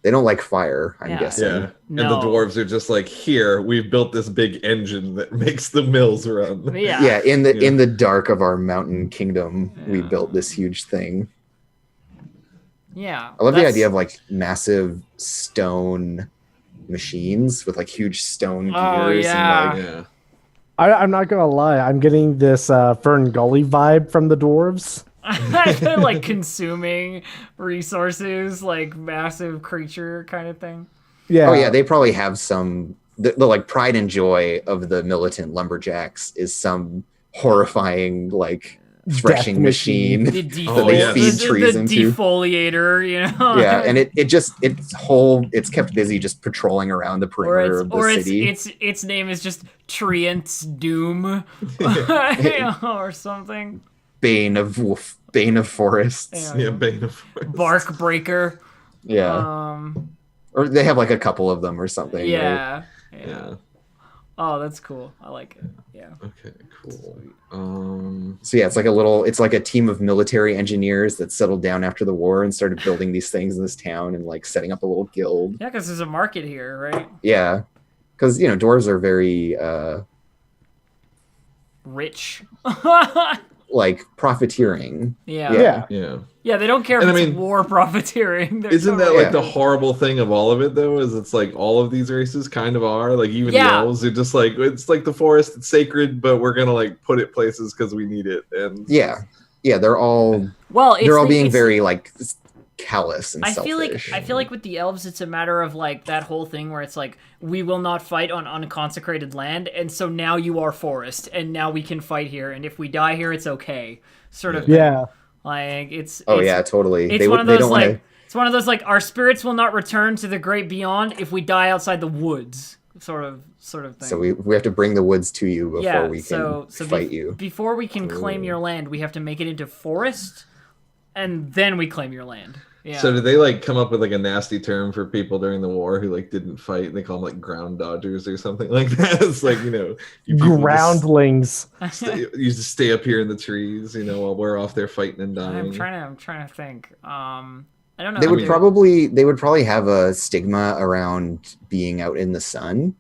They don't like fire, I'm guessing. Yeah, and the dwarves are just like, here, we've built this big engine that makes the mills run. Yeah, in the dark of our mountain kingdom, we built this huge thing. Yeah. I love the that's- idea of like massive stone machines with like huge stone gears. Oh, yeah. And, like, Yeah. I'm not gonna lie. I'm getting this Fern Gully vibe from the dwarves. They're like consuming resources, like massive creature kind of thing. Yeah. oh yeah, they probably have some the like pride and joy of the militant lumberjacks is some horrifying like threshing machine. machine. The Oh, yeah. They feed the trees the into. defoliator, you know. Yeah, and it's kept busy just patrolling around the perimeter of the city. its name is just Treant's Doom, you know, or something. Bane of forests. Yeah. Yeah, Bane of Forest. Bark Breaker. Yeah. Or they have like a couple of them or something. Right? Yeah. Yeah. Oh, that's cool. I like it. Yeah. Okay, cool. So yeah, it's like a team of military engineers that settled down after the war and started building these things in this town and like setting up a little guild. Yeah, because there's a market here, right? Yeah. Because dwarves are very Rich. like profiteering. Yeah. Yeah. Yeah. Yeah, they don't care if And I it's mean, war profiteering. They're Isn't that totally- like the horrible thing of all of it though? Is it's like all of these races kind of are like even the Yeah. elves are just like it's like the forest, it's sacred, but we're gonna like put it places because we need it. And Yeah. Yeah, they're all Well, they're all the- being it's- very like callous and I feel selfish. like with the elves, it's a matter of like that whole thing where it's like we will not fight on unconsecrated land, and so now you are forest, and now we can fight here, and if we die here, it's okay, sort of. Yeah. Like it's. Oh it's, yeah, totally. It's They one of they those don't like want to. it's one of those like our spirits will not return to the great beyond if we die outside the woods, sort of thing. So we have to bring the woods to you before yeah, we can so fight you. Before we can claim your land, we have to make it into forest, and then we claim your land. Yeah. so did they like come up with like a nasty term for people during the war who like didn't fight? They call them like ground dodgers or something like that. It's like you people just Groundlings. you just stay up here in the trees, while we're off there fighting and dying. I'm trying to think. I don't know. They would mean- probably have a stigma around being out in the sun.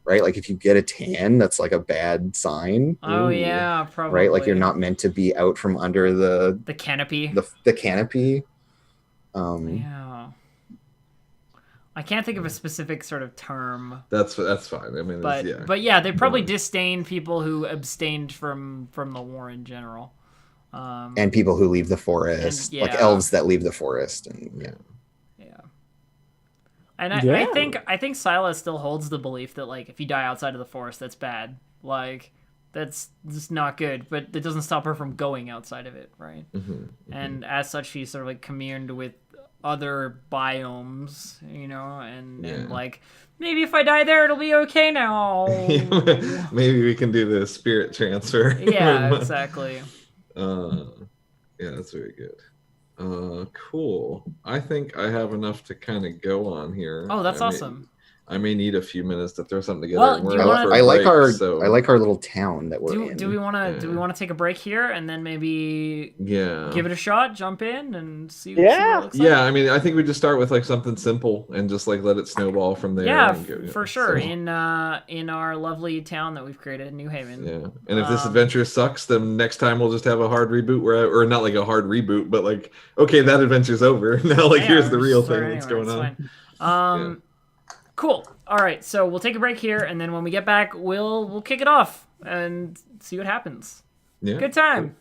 Right? Like if you get a tan, that's like a bad sign. Oh Ooh. yeah, probably. Right? Like you're not meant to be out from under the canopy. the canopy. Yeah. I can't think of a specific sort of term, That's fine. I mean, but yeah, they probably disdain people who abstained from the war in general. And people who leave the forest, And- like yeah. elves that leave the forest, and yeah. Yeah. And I Yeah. think Silas still holds the belief that like if you die outside of the forest, that's bad. Like that's just not good. But it doesn't stop her from going outside of it, right? And as such, she's sort of like communed with other biomes, and like maybe if I die there, it'll be okay now. Maybe we can do the spirit transfer. Yeah, exactly. Yeah, that's very good. Cool. I think I have enough to kind of go on here. Oh, that's I may- awesome. I may need a few minutes to throw something together. Well, and do we're you out wanna- for a I like break, our so- I like our little town that we're Do, in. do we want to take a break here and then maybe Yeah. give it a shot, jump in and see Yeah. what it looks like? Yeah, I mean, I think we just start with like something simple and just like let it snowball from there. Yeah, and go, for sure. so- In our lovely town that we've created, New Haven. Yeah, and if this Um, adventure sucks, then next time we'll just have a hard reboot, or not like a hard reboot, but like, okay, that adventure's over. Now, like, Yeah, here's the real start thing that's anywhere, going it's on. fine. Cool. All right, so we'll take a break here, and then when we get back, we'll kick it off and see what happens. Yeah, Good time.